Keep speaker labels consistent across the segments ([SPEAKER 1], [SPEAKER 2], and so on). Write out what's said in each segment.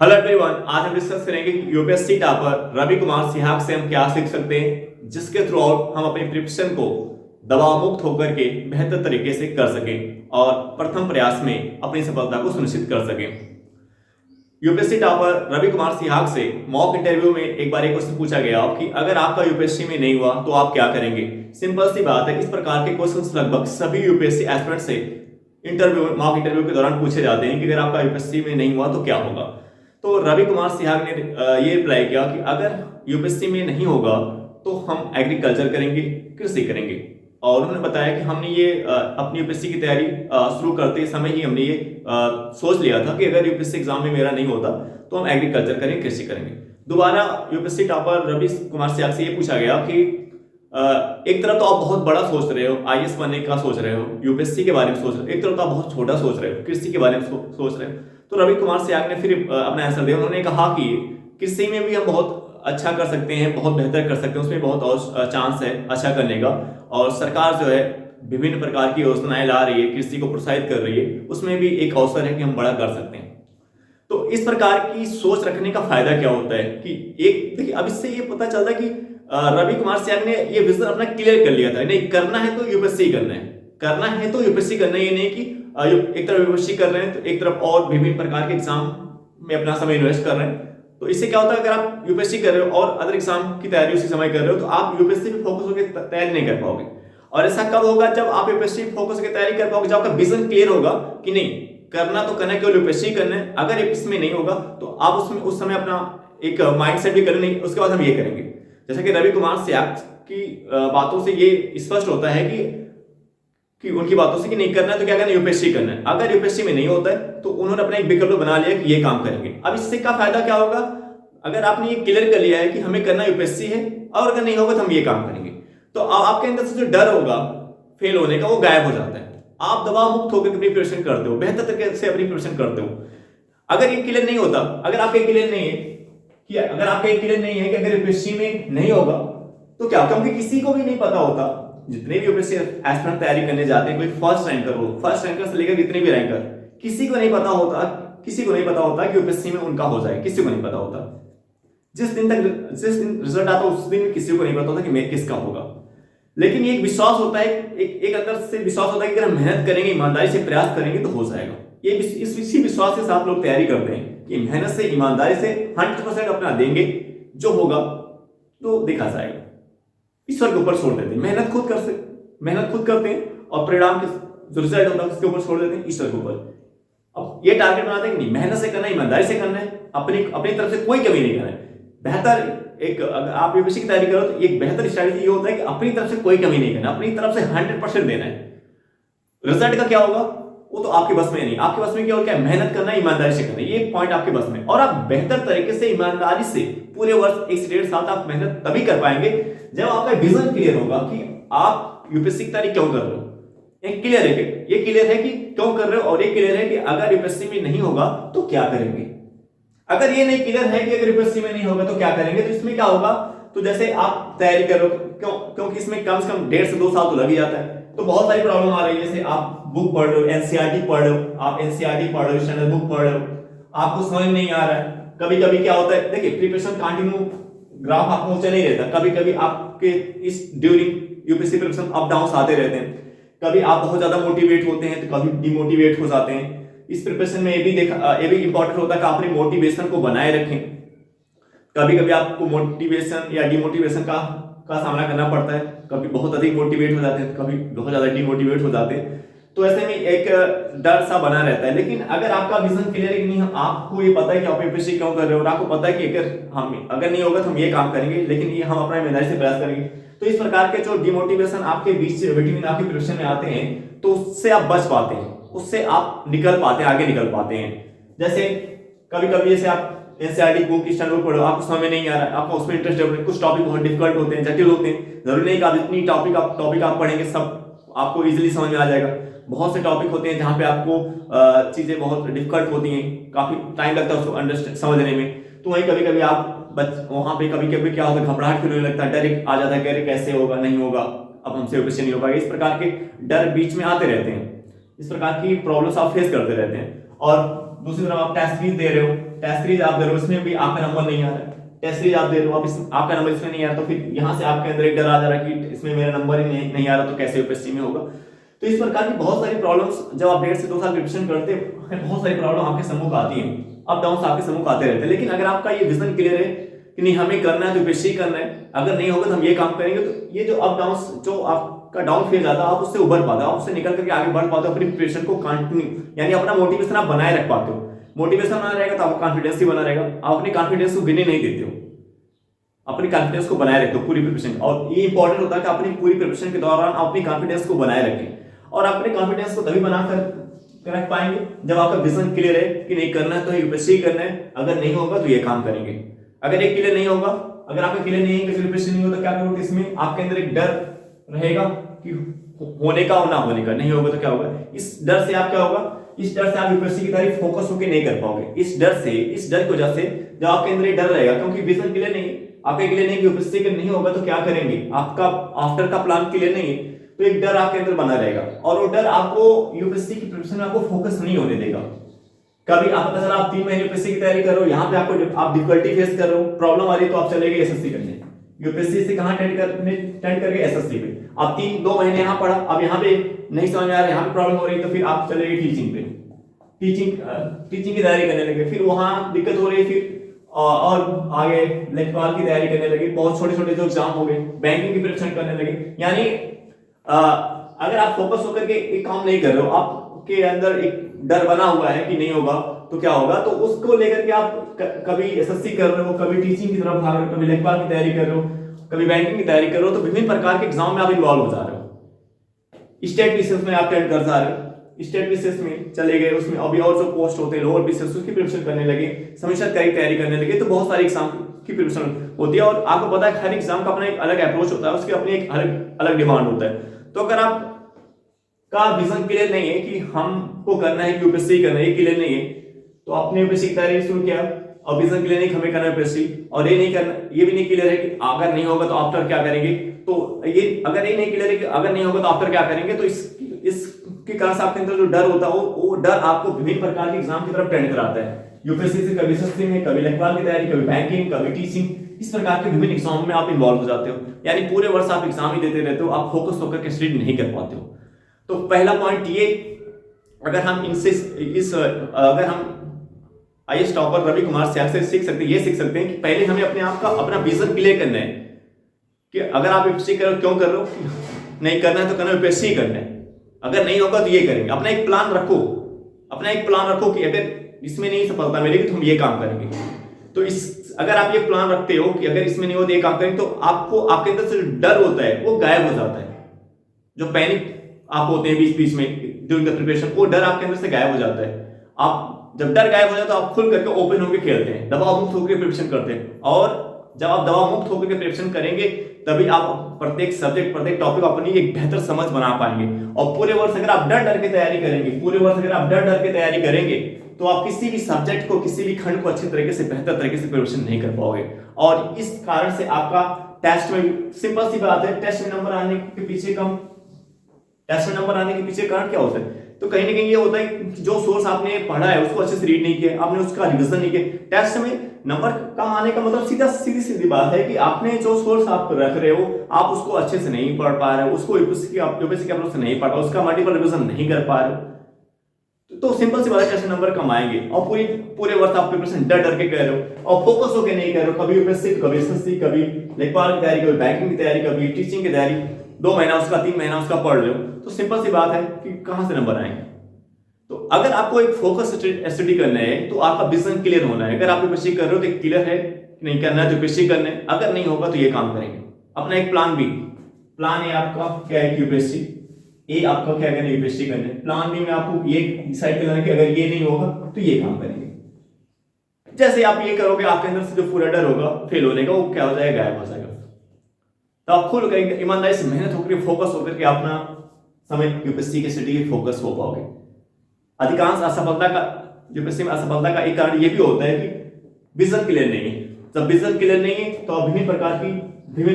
[SPEAKER 1] Hello everyone, आज हम discuss करेंगे कि यूपीएससी टॉपर रवि कुमार सिहाग से हम क्या सीख सकते हैं जिसके थ्रू आउट हम अपनी प्रिपरेशन को दबाव मुक्त होकर के बेहतर तरीके से कर सकें और प्रथम प्रयास में अपनी सफलता को सुनिश्चित कर सकें। यूपीएससी टॉपर रवि कुमार सिहाग से मॉक इंटरव्यू में एक बार एक क्वेश्चन पूछा गया कि अगर आपका यूपीएससी में नहीं हुआ तो आप क्या करेंगे। सिंपल सी बात है, इस प्रकार के क्वेश्चंस लगभग सभी यूपीएससी एस्पिरेंट से मॉक इंटरव्यू के दौरान पूछे जाते हैं कि अगर आपका यूपीएससी में नहीं हुआ तो क्या होगा। तो रवि कुमार सिहाग ने ये रिप्लाई किया कि अगर यूपीएससी में नहीं होगा तो हम एग्रीकल्चर करेंगे, कृषि करेंगे। और उन्होंने बताया कि हमने ये अपनी यूपीएससी की तैयारी शुरू करते समय ही हमने ये सोच लिया था कि अगर यूपीएससी एग्जाम में मेरा नहीं होता तो हम एग्रीकल्चर करेंगे, कृषि करेंगे। दोबारा यूपीएससी टॉपर रवि कुमार सिहाग से ये पूछा गया कि एक तरफ तो आप बहुत बड़ा सोच रहे हो, आईएएस बनने का सोच रहे हो, यूपीएससी के बारे में सोच रहे हो, एक तरफ तो आप बहुत छोटा सोच रहे हो, कृषि के बारे में सोच रहे हो। तो रवि कुमार सिहाग ने फिर अपना आंसर दिया। उन्होंने कहा कि कृषि में भी हम बहुत अच्छा कर सकते हैं, बहुत बेहतर कर सकते हैं, उसमें बहुत और चांस है अच्छा करने का। और सरकार जो है विभिन्न प्रकार की योजनाएं ला रही है, कृषि को प्रोत्साहित कर रही है, उसमें भी एक अवसर है कि हम बड़ा कर सकते हैं। तो इस प्रकार की सोच रखने का फायदा क्या होता है कि एक देखिए, अब इससे ये पता चलता है कि रवि कुमार सिहाग ने ये विजन अपना क्लियर कर लिया था। नहीं करना है तो यूपीएससी करना है, करना है तो यूपीएससी करना है। ये नहीं कि एक तरफ यूपीएससी कर रहे हैं तो एक तरफ और विभिन्न प्रकार के एग्जाम में अपना समय इन्वेस्ट कर रहे हैं। तो इससे क्या होता है, अगर आप यूपीएससी कर रहे हो और अदर एग्जाम की तैयारी उसी समय कर रहे हो तो आप यूपीएससी पे फोकस होकर तैयारी नहीं कर पाओगे। और ऐसा कब होगा, जब आप यूपीएससी फोकस होकर तैयारी कर पाओगे, जब आपका विजन क्लियर होगा कि नहीं करना तो करना है, केवल यूपीएससी करना है। अगर इसमें नहीं होगा तो आप उसमें उस समय अपना एक माइंडसेट भी करें, नहीं उसके बाद हम ये करेंगे। जैसा कि रवि कुमार सिहाग की बातों से ये स्पष्ट होता है कि उनकी बातों से कि नहीं करना है तो क्या करना है, यूपीएससी करना है। अगर यूपीएससी में नहीं होता है तो उन्होंने अपना एक विकल्प बना लिया कि ये काम करेंगे। अब इससे का फायदा क्या होगा, अगर आपने ये क्लियर कर लिया है कि हमें करना यूपीएससी है और अगर नहीं होगा तो हम ये काम करेंगे, तो आपके अंदर से जो डर होगा फेल होने का वो गायब हो जाता है। आप दबाव मुक्त होकर प्रिपरेशन करते हो, बेहतर तरीके से अपनी प्रिपरेशन करते हो। अगर ये क्लियर नहीं होता, अगर आपके क्लियर नहीं है कि अगर आपके क्लियर नहीं है कि अगर यूपीएससी में नहीं होगा तो क्या, क्योंकि किसी को भी नहीं पता होता, जितने भी यूपीएससी एस्पिरेंट तैयारी करने जाते हैं, कोई फर्स्ट रैंकर हो, फर्स्ट रैंकर से लेकर जितने भी रैंकर, किसी को नहीं पता होता, किसी को नहीं पता होता कि यूपीएससी में उनका हो जाए, किसी को नहीं पता होता। जिस दिन रिजल्ट आता उस दिन किसी को नहीं पता होता कि मैं किसका होगा। लेकिन ये एक विश्वास होता है, एक अंदर से विश्वास होता है कि अगर हम मेहनत करेंगे, ईमानदारी से प्रयास करेंगे तो हो जाएगा। ये इसी विश्वास के साथ लोग तैयारी करते हैं कि मेहनत से, ईमानदारी से 100% अपना देंगे, जो होगा तो देखा जाएगा। ईश्वर के ऊपर छोड़ देते हैं, मेहनत खुद करते हैं और परिणाम के जो रिजल्ट होता है उसके ऊपर छोड़ देते हैं, ईश्वर के ऊपर। अब ये टारगेट बनाते हैं कि नहीं मेहनत से करना है, ईमानदारी से करना है, अपनी तरफ से कोई कमी नहीं करना है। बेहतर एक अगर आप यूपीएससी की तैयारी करो तो एक बेहतर स्ट्रेटजी ये होता है कि अपनी तरफ से कोई कमी नहीं करना, अपनी तरफ से 100% देना है। रिजल्ट का क्या होगा वो तो आपके बस में नहीं, आपके बस में क्या होगा, मेहनत करना है, ईमानदारी से करना है, ये पॉइंट आपके बस में। और आप बेहतर तरीके से ईमानदारी से पूरे वर्ष 1 से 1.5 साल आप मेहनत तभी कर पाएंगे जब आपका विजन क्लियर होगा कि आप यूपीएससी की तैयारी क्यों कर रहे हो। एक क्लियर है कि ये क्लियर है कि क्यों कर रहे हो, और ये क्लियर है कि अगर यूपीएससी में नहीं होगा तो क्या करेंगे। अगर ये नहीं क्लियर है कि अगर यूपीएससी में नहीं होगा तो क्या करेंगे, तो इसमें क्या होगा, तो जैसे आप तैयारी कर रहे हो, क्योंकि इसमें कम से कम 1.5 से 2 साल तो लग ही जाता है, तो बहुत सारी प्रॉब्लम आ रही है। जैसे आप बुक पढ़ रहे हो, एनसीईआरटी पढ़ रहे हो, आप एनसीईआरटी पढ़ रहे हो, स्टैंडर्ड बुक पढ़ रहे हो, आपको समझ नहीं आ रहा है। कभी कभी क्या होता है, देखिए प्रिपरेशन कंटिन्यू ग्राफ आपको ऊंचा नहीं रहता, कभी कभी आपके इस during UPSC preparation up down आते रहते हैं। कभी आप बहुत ज्यादा मोटिवेट होते हैं तो कभी डिमोटिवेट हो जाते हैं। इस प्रिपरेशन में ये भी इंपॉर्टेंट होता है कि अपने मोटिवेशन को बनाए रखें। कभी कभी आपको मोटिवेशन या डिमोटिवेशन का सामना करना पड़ता है, कभी बहुत अधिक मोटिवेट हो जाते हैं, कभी बहुत ज्यादा डिमोटिवेट हो जाते हैं। तो ऐसे में एक डर सा बना रहता है। लेकिन अगर आपका विजन क्लियर नहीं है, आपको ये पता है कि आप यूपीएससी क्यों कर रहे हो और आपको पता है कि अगर नहीं होगा तो हम ये काम करेंगे, लेकिन ये हम अपना ईमानदारी से प्रयास करेंगे, तो इस प्रकार के जो डिमोटिवेशन आपके बीच से बिटवीन आपकी प्रिपरेशन में आते हैं तो उससे आप बच पाते हैं, उससे आप निकल पाते हैं, आगे निकल पाते हैं। जैसे कभी कभी जैसे आप एनसीईआरटी बुक की स्टैंडर्ड पढ़ो, आपको समझ में नहीं आ रहा है, आपको उसमें इंटरेस्ट है, कुछ टॉपिक बहुत डिफिकल्ट होते हैं, जटिल होते हैं। जरूरी नहीं कि आप जितनी टॉपिक आप पढ़ेंगे सब आपको इजीली समझ में आ जाएगा। बहुत से टॉपिक होते हैं जहां पे आपको चीजें बहुत डिफिकल्ट होती हैं, काफी टाइम लगता है उसको अंडरस्टैंड समझने में। तो वहीं कभी कभी आप वहां पे कभी कभी क्या होता है, घबराहट फील होने लगता है, डर आ जाता है, अरे कैसे होगा, नहीं होगा, अब हमसे यूपीएससी नहीं हो पाएगा। इस प्रकार के डर बीच में आते रहते हैं, इस प्रकार की प्रॉब्लम्स आप फेस करते रहते हैं। और दूसरी तरफ आप टेस्ट फीस दे रहे हो, टेस्ट सीरीज आप दे रहे हो, इसमें भी आपका नंबर नहीं आ रहा है, टेस्ट सीरीज आप दे रहे हो, आप आपका नंबर इसमें नहीं आ रहा, तो फिर यहाँ से आपके अंदर एक डर आ जा रहा है कि इसमें मेरा नंबर ही नहीं आ रहा, तो कैसे यूपीएससी में होगा। तो इस प्रकार की बहुत सारी प्रॉब्लम्स जब आप 1.5 से 2 साल प्रिपरेशन करते हैं, बहुत सारी प्रॉब्लम आपके सम्मुख आती है, अप डाउन आपके सम्मुख आते रहते हैं। लेकिन अगर आपका ये विजन क्लियर है कि नहीं हमें करना है तो यूपीएससी करना है, अगर नहीं होगा तो हम ये काम करेंगे, तो ये जो अप डाउन जो आपका डाउन फेज आता है आप उससे उभर पाते हो, आप उससे निकल करके आगे बढ़ पाते हो, अपनी प्रिपरेशन को कंटिन्यू यानी अपना मोटिवेशन आप बनाए रख पाते हो। मोटिवेशन बना रहेगा तो आपका कॉन्फिडेंस ही बना रहेगा, आप अपने कॉन्फिडेंस को गिने नहीं देते हो, अपनी कॉन्फिडेंस को बनाए रखते हो पूरी प्रिपरेशन। और ये इंपॉर्टेंट होता है कि अपनी पूरी प्रिपरेशन के दौरान अपनी कॉन्फिडेंस को बनाए रखें, और अपने कॉन्फिडेंस को तभी बनाकर रख पाएंगे जब आपका विजन क्लियर है कि नहीं करना है तो यूपीएससी करना है, अगर नहीं होगा तो ये काम करेंगे। अगर एक क्लियर नहीं होगा, अगर आपका क्लियर नहीं है कि प्रिपरेशन नहीं होगा, तो क्या करोगे, इसमें आपके अंदर एक डर रहेगा कि होने का और ना होने का, नहीं होगा तो क्या होगा, इस डर से आप क्या होगा, इस डर से आप यूपीएससी की तरफ फोकस होकर नहीं कर पाओगे। इस डर की वजह से जब आपके अंदर एक डर रहेगा, क्योंकि विजन क्लियर नहीं है, आपके क्लियर नहीं कि यूपीएससी के नहीं होगा तो क्या करेंगे, आपका आफ्टर का प्लान क्लियर नहीं है, तो एक डर आपके अंदर बना रहेगा, और वो डर आपको यूपीएससी की प्रिपरेशन में आपको फोकस नहीं होने देगा। कभी आप पता चला आप 3 महीने यूपीएससी की तैयारी कर रहे हो, यहाँ पे आपको आप डिफिकल्टी फेस कर रहे हो, प्रॉब्लम आ रही है, तो आप चले गए एसएससी करने, यूपीएससी से कहां टेंड करके एसएससी पे, आप 2 महीने यहाँ पढ़ा, अब यहाँ पे नहीं समझ में आ रहा, यहाँ पे प्रॉब्लम हो रही है, तो फिर आप चले गए टीचिंग पे, टीचिंग की तैयारी करने लगे, फिर वहां दिक्कत हो रही है, फिर और आगे लेखपाल की तैयारी करने लगे, बहुत छोटे छोटे जो एग्जाम हो गए, बैंकिंग की प्रिपरेशन करने लगे। यानी अगर आप फोकस होकर के एक काम नहीं कर रहे हो, आपके अंदर एक डर बना हुआ है कि नहीं होगा तो क्या होगा, तो उसको लेकर के आप कभी एसएससी कर रहे हो, कभी टीचिंग की तरफ भाग रहे हो, कभी लेखपाल की तैयारी कर रहे हो, कभी बैंकिंग की तैयारी कर रहे हो, तो विभिन्न प्रकार के एग्जाम में आप इन्वॉल्व हो जा रहे हो। स्टेट पीसीएस में आप अटेंड कर जा रहे हो, स्टेट पीसीएस में चले गए, उसमें अभी और जो पोस्ट होते हैं लोअर पीसीएस उसकी प्रिपरेशन करने लगे, सेमेस्टर की तैयारी करने लगे, तो बहुत सारे एग्जाम की प्रिपरेशन होती है। और आपको पता है हर एग्जाम का अपना एक अलग अप्रोच होता है, उसकी अपनी एक अलग डिमांड होता है। तो अगर आप का विजन क्लियर नहीं है कि हमको करना है कि यूपीएससी करना है, ये क्लियर नहीं है, तो आपने यूपीएससी की तैयारी शुरू किया, और विजन क्लियर नहीं कि हमें करना है यूपीएससी, और ये नहीं करना, ये भी नहीं क्लियर है कि अगर नहीं होगा तो आफ्टर क्या करेंगे, तो ये अगर ये नहीं क्लियर है कि अगर नहीं होगा तो आफ्टर क्या करेंगे, तो इसके कारण से आपके अंदर जो डर होता है वो डर आपको विभिन्न प्रकार के एग्जाम की तरफ टेंड कराता है, यूपीएससी से कभी एसएससी में, कभी लेखपाल की तैयारी, कभी बैंकिंग, कभी टीचिंग, इस प्रकार के विभिन्न एग्जाम में आप इन्वॉल्व हो जाते हो। यानी पूरे वर्ष आप एग्जाम ही देते रहते हो, आप फोकस होकर के स्टडी नहीं कर पाते हो। तो पहला पॉइंट ये, अगर हम इनसे अगर हम आईएएस टॉपर रवि कुमार सिहाग से सीख सकते हैं कि पहले हमें अपने आप का अपना विजन क्लियर करना है कि अगर आप यूपीएससी कर रहे हो, क्यों कर रहे हो, नहीं करना है तो करना यूपीएससी करना है, अगर नहीं होगा तो ये करेंगे। अपना एक प्लान रखो कि अगर इसमें नहीं सफलता मिलेगी तो हम ये काम करेंगे। तो अगर आप ये प्लान रखते हो कि अगर इसमें नहीं हो तो ये काम करेंगे, तो आपको आपके अंदर से डर होता है वो गायब हो जाता है, जो पैनिक आप होते हैं बीच में ड्यूरिंग द प्रिपरेशन, वो डर आपके अंदर से गायब हो जाता है। आप जब डर गायब हो जाता है तो आप खुल करके ओपन होकर खेलते हैं, दबाव मुक्त होकर प्रिपरेशन करते हैं, और जब आप दबाव मुक्त होकर के प्रिपरेशन करेंगे तभी आप प्रत्येक सब्जेक्ट, प्रत्येक टॉपिक अपनी एक बेहतर समझ बना पाएंगे। और पूरे वर्ष अगर आप डर के तैयारी करेंगे, तो आप किसी भी सब्जेक्ट को, किसी भी खंड को अच्छी तरीके से, बेहतर तरीके से प्रिपरेशन नहीं कर पाओगे। और इस कारण से आपका टेस्ट में, सिंपल सी बात है, टेस्ट में नंबर आने के पीछे कारण क्या होता है, तो कहीं ना कहीं ये होता है कि जो सोर्स आपने पढ़ा है उसको अच्छे से रीड नहीं किया, आपने उसका रिवीजन नहीं किया। टेस्ट में नंबर कम आने का मतलब सीधी बात है कि आपने जो सोर्स आप रख रहे हो, आप उसको अच्छे से नहीं पढ़ पा रहे हो, उसको यूपीएससी के अप्रोच से नहीं पढ़ पा रहे हो, उसका मल्टीपल रिवीजन नहीं कर पा रहे हो, तो सिंपल सी बात है टेस्ट नंबर कम आएंगे। और पूरे वर्ष आप प्रिपरेशन डर के कर रहे हो और फोकस होकर नहीं कर रहे हो, कभी यूपीएससी, कभी एसएससी, कभी लेखपाल की तैयारी, कभी बैंकिंग की तैयारी, कभी टीचिंग की तैयारी, 2 महीना उसका, 3 महीना उसका पढ़ लो, तो सिंपल सी बात है कि कहां से नंबर आएंगे। तो अगर आपको एक फोकस स्टडी करना है तो आपका विजन क्लियर होना है। अगर आप यूपीएससी कर रहे हो तो क्लियर है नहीं करना है तो यूपीएससी करना है, अगर नहीं होगा तो ये काम करेंगे। अपना एक प्लान ए आपका क्या है कि यूपीएससी, ए आपका क्या करना है, यूपीएससी करना है। प्लान बी में आपको ये डिसाइड करना है कि अगर ये नहीं होगा तो ये काम करेंगे। जैसे आप ये करोगे, आपके अंदर से जो पूरा डर होगा फेल होने का, वो क्या हो जाएगा, गायब हो जाएगा। तो आप खुद ईमानदारी से मेहनत होकर, फोकस होकर के अपना समय यूपीएससी के स्टडी पे फोकस हो पाओगे। अधिकांश असफलता का, यूपीएससी में असफलता का एक कारण ये भी होता है कि विजन क्लियर नहीं है। जब विजन क्लियर नहीं है तो आप विभिन्न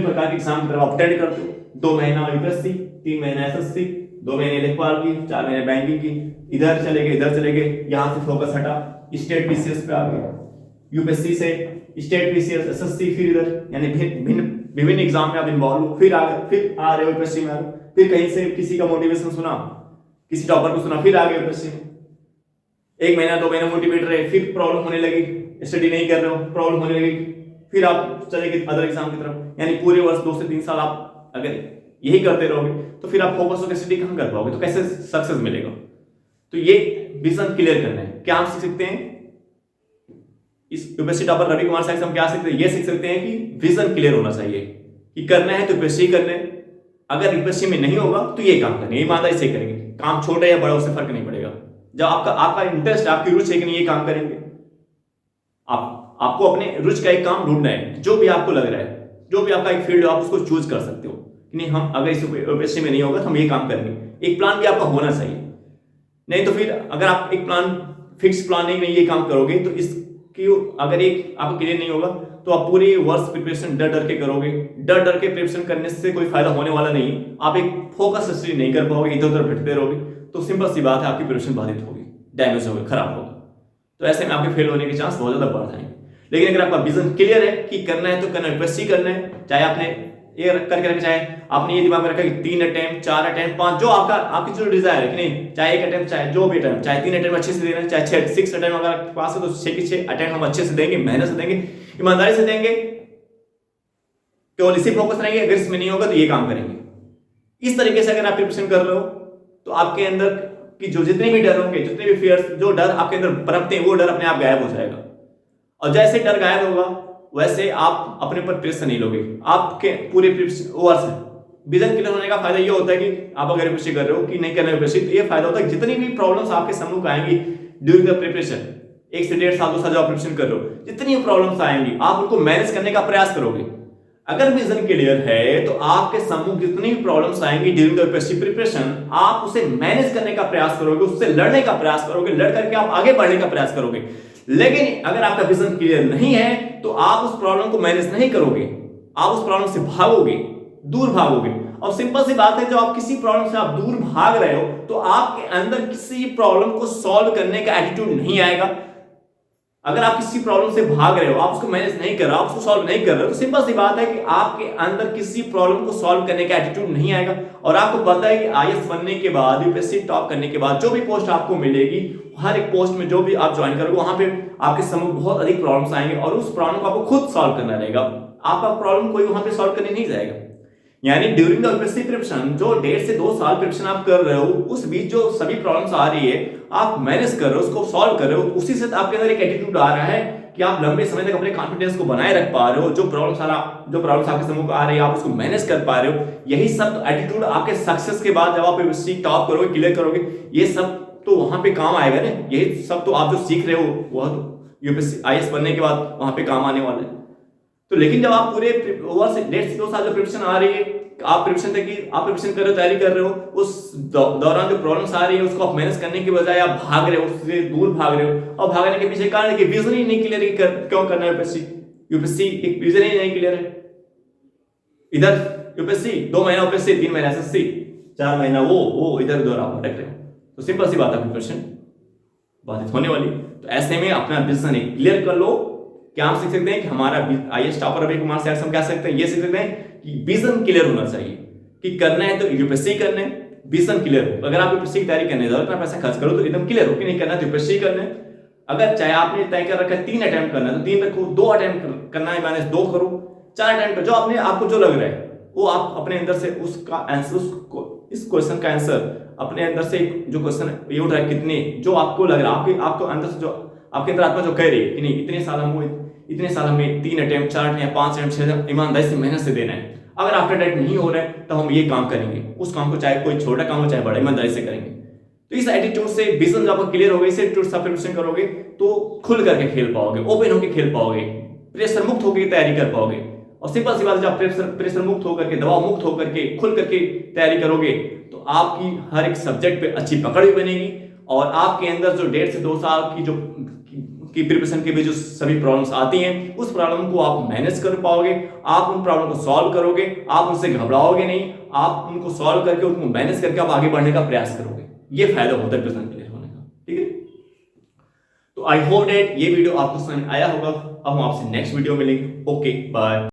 [SPEAKER 1] प्रकार के एग्जाम की तरफ अटेंड करते हो। 2 महीना यूपीएससी, 3 महीना एसएससी, 2 महीने लेखपाल की, 4 महीने बैंकिंग की, इधर चले गए, यहाँ से फोकस हटा, स्टेट पीसीएस पे आ गए। यूपीएससी से, स्टेट पीसीएस, एसएससी, फिर इधर यानी विभिन्न एग्जाम में आप इन्वॉल्व हो, फिर आ रहे हो यूपीएससी में, फिर कहीं से किसी का मोटिवेशन सुना, किसी टॉपर को सुना, फिर आ गए यूपीएससी में। 1 महीना 2 महीना मोटिवेट रहे, फिर प्रॉब्लम होने लगी, स्टडी नहीं कर रहे हो, प्रॉब्लम होने लगी, फिर आप चले गए अदर एग्जाम की तरफ। यानी पूरे वर्ष 2 से 3 साल आप अगर यही करते रहोगे तो फिर आप फोकस होकर स्टडी कहां कर पाओगे, तो कैसे सक्सेस मिलेगा। तो ये विजन क्लियर करना है। क्या हम सीख सकते हैं इस यूपीएससी टॉपर रवि कुमार साहब से? हम क्या सीखते हैं? ये सीख सकते हैं कि विजन क्लियर होना चाहिए कि करना है तो यूपीएससी करना है, अगर यूपीएससी में नहीं होगा तो ये काम करना है, ईमानदारी से करेंगे, काम छोटा या बड़ा उससे फर्क नहीं पड़ेगा। जब आपका इंटरेस्ट, आपकी रुचि है कि नहीं ये काम करेंगे, आपको अपने रुचि का एक काम ढूंढना है, जो भी आपको लग रहा है, जो भी आपका एक फील्ड है, आप उसको चूज कर सकते हो कि नहीं हम अगर इस यूपीएससी में नहीं होगा तो हम ये काम करेंगे। एक प्लान भी आपका होना चाहिए, नहीं तो फिर अगर आप एक प्लान, फिक्स प्लानिंग में ये काम करोगे तो इसकी अगर एक आपको क्लियर नहीं होगा तो आप पूरे वर्ष प्रिपरेशन डर डर के करोगे। डर डर के प्रिपरेशन करने से कोई फायदा होने वाला नहीं। आप एक फोकस स्टडी नहीं कर पाओगे, इधर उधर भटकते रहोगे, तो सिंपल सी बात है आपकी प्रिपरेशन बाधित होगी, डैमेज होगी, खराब होगा। तो ऐसे में आपके फेल होने के चांस बहुत ज्यादा बढ़ जाएंगे। लेकिन अगर आपका विजन क्लियर है कि करना है तो करना है, यूपीएससी करना है, चाहे आपने ये करके रखा, चाहे आपने ये दिमाग में रखा कि 3 अटेम्प्ट, 4 अटेम्प्ट, 5, जो आपकी जो डिजायर है कि नहीं, चाहे 1 अटेम्प्ट, चाहे जो भी अटेम्प्ट, चाहे 3 अटेम्प्ट अच्छे से देना है, चाहे 6 अटेम्प्ट अगर आपके पास है तो 6 के 6 अटेम्प्ट हम अच्छे से देंगे, मेहनत से देंगे, ईमानदारी से देंगे, केवल इसी फोकस रहेंगे। अगर इसमें नहीं होगा तो ये काम करेंगे। इस तरीके से अगर आप प्रिपरेशन कर रहे हो तो आपके अंदर की जो जितने भी डर होंगे, जितने भी फियर्स, जो डर आपके अंदर पनपते हैं, वो डर अपने आप गायब हो जाएगा। और जैसे डर गायब होगा वैसे आप अपने पर प्रेशर नहीं लोगे। आपके पूरे वर्ष विजन क्लियर होने का फायदा ये होता है कि आप अगर प्रिपरेशन कर रहे हो कि नहीं कर रहे हो प्रिपरेशन, तो ये फायदा होता है जितनी भी प्रॉब्लम्स आपके सम्मुख आएंगी ड्यूरिंग द प्रिपरेशन, 1 से 1.5 साल 2 साल जो आप प्रिपरेशन कर रहे हो, जितनी प्रॉब्लम्स आएंगी आप उनको मैनेज करने का प्रयास करोगे। अगर विजन क्लियर है तो आपके सम्मुख जितनी भी प्रॉब्लम्स आएंगी ड्यूरिंग द यूपीएससी प्रिपरेशन, आप उसे मैनेज करने का प्रयास करोगे, उससे लड़ने का प्रयास करोगे, लड़ करके आप आगे बढ़ने का प्रयास करोगे। लेकिन अगर आपका विजन क्लियर नहीं है तो आप उस प्रॉब्लम को मैनेज नहीं करोगे, आप उस प्रॉब्लम से भागोगे, दूर भागोगे। और सिंपल सी बात है, जब आप किसी प्रॉब्लम से आप दूर भाग रहे हो तो आपके अंदर किसी प्रॉब्लम को सॉल्व करने का एटीट्यूड नहीं आएगा। अगर आप किसी प्रॉब्लम से भाग रहे हो, आप उसको मैनेज नहीं कर रहे हो, आप उसको सॉल्व नहीं कर रहे हो, तो सिंपल सी बात है कि आपके अंदर किसी प्रॉब्लम को सॉल्व करने का एटीट्यूड नहीं आएगा। और आपको पता है कि आईएएस बनने के बाद, यूपीएससी टॉप करने के बाद जो भी पोस्ट आपको मिलेगी, हर एक पोस्ट में जो भी आप ज्वाइन करोगे वहां पे आपके सम्मुख बहुत अधिक प्रॉब्लम्स आएंगे और उस प्रॉब्लम को आपको खुद सॉल्व करना रहेगा। आपका प्रॉब्लम कोई वहां पे सॉल्व करने नहीं जाएगा। यानी ड्यूरिंग द यूपीएससी प्रिपरेशन, जो 1.5 से 2 साल प्रिपरेशन आप कर रहे हो, उस बीच जो सभी प्रॉब्लम्स आ रही है आप मैनेज कर रहे हो, उसको सॉल्व कर रहे हो, उसी से आपके अंदर एक एटीट्यूड आ रहा है कि आप लंबे समय तक अपने कॉन्फिडेंस को बनाए रख पा रहे हो। जो प्रॉब्लम्स आपके सम्मुख आ रही है आप उसको मैनेज कर पा रहे हो। यही सब एटीट्यूड आपके सक्सेस के बाद जब आप यूपीएससी टॉप करोगे, क्लियर करोगे, ये सब तो वहां पे काम आएगा ना। यही सब तो आप जो सीख रहे हो वह तो यूपीएससी आईएएस बनने के बाद वहां पे काम आने वाला है। तो लेकिन जब आप पूरे 1.5 से 2 साल जो प्रिपरेशन आ रही है, आप प्रिपरेशन कर रहे हो, तैयारी कर रहे हो, उस दौरान जो प्रॉब्लम्स आ रही है उसको आप मैनेज करने के बजाय आप भाग रहे हो, उससे दूर भाग रहे हो। और भागने के पीछे कारण है कि विजन ही नहीं क्लियर है क्यों करना है यूपीएससी एक विजन ही नहीं क्लियर है। इधर यूपीएससी 2 महीना यूपीएससी, 3 महीना एसएससी, 4 महीना वो इधर उधर आप भटक रहे हो। तो सिंपल सी बात है, प्रिपरेशन बाधित होने वाली। तो ऐसे में अपना विजन क्लियर कर लो। क्या हम सीख सकते हैं कि हमारा आईएएस टॉपर रवि कुमार से हम क्या सकते हैं, ये सीख सकते हैं कि विजन क्लियर होना चाहिए कि करना है तो यूपीएससी करना है, विजन क्लियर हो। अगर आप यूपीएससी की तैयारी करने जाओ, इतना पैसा खर्च करो तो एकदम क्लियर हो कि नहीं करना है तो यूपीएससी करना है। अगर चाहे आपने तय कर रखा है 3 अटेम्प्ट करना है तो 3 रखो, 2 अटेम्प्ट करना है मैंने 2 करो, 4 अटेम्प्ट जो आपको जो लग रहा है वो आप अपने अंदर से उसका आंसर, इस क्वेश्चन का आंसर अपने अंदर से जो क्वेश्चन ये उठ रहा है, कितने जो आपको लग रहा है, आपको अंदर से जो आपके अंदर आत्मा जो कह रही है कि नहीं इतने साल हमें 3 अटेम्प्ट, 4 अटेम्प्ट, 5 अटेम्प्ट, 6 अटेम्प्ट ईमानदारी से मेहनत से देना है। अगर आफ्टर डेट नहीं हो रहा है तो हम ये काम करेंगे, उस काम को चाहे कोई छोटा काम हो चाहे बड़ा, ईमानदारी से करेंगे। तो इस एटीट्यूड से विजन जब आपका क्लियर होगा, इस एटीट्यूड से प्रिपरेशन करोगे तो खुल करके खेल पाओगे, ओपन होकर खेल पाओगे, प्रेशर मुक्त होकर तैयारी कर पाओगे। और सिंपल सी बात है, जब प्रेशर मुक्त होकर के, दबाव मुक्त होकर के, खुल करके तैयारी करोगे तो आपकी हर एक सब्जेक्ट पे अच्छी पकड़ भी बनेगी और आपके अंदर जो 1.5 से 2 साल की प्रिपरेशन के भी जो सभी प्रॉब्लम्स आती हैं, उस प्रॉब्लम को आप मैनेज कर पाओगे, आप उन प्रॉब्लम को सॉल्व करोगे, आप उनसे घबराओगे नहीं, आप उनको सॉल्व करके उनको मैनेज करके आप आगे बढ़ने का प्रयास करोगे। ये फायदा होता है प्रेजेंट क्लियर होने का। ठीक है, तो आई होप डेट ये वीडियो आपको समझ आया होगा। अब हम आपसे नेक्स्ट वीडियो मिलेंगे। Okay bye.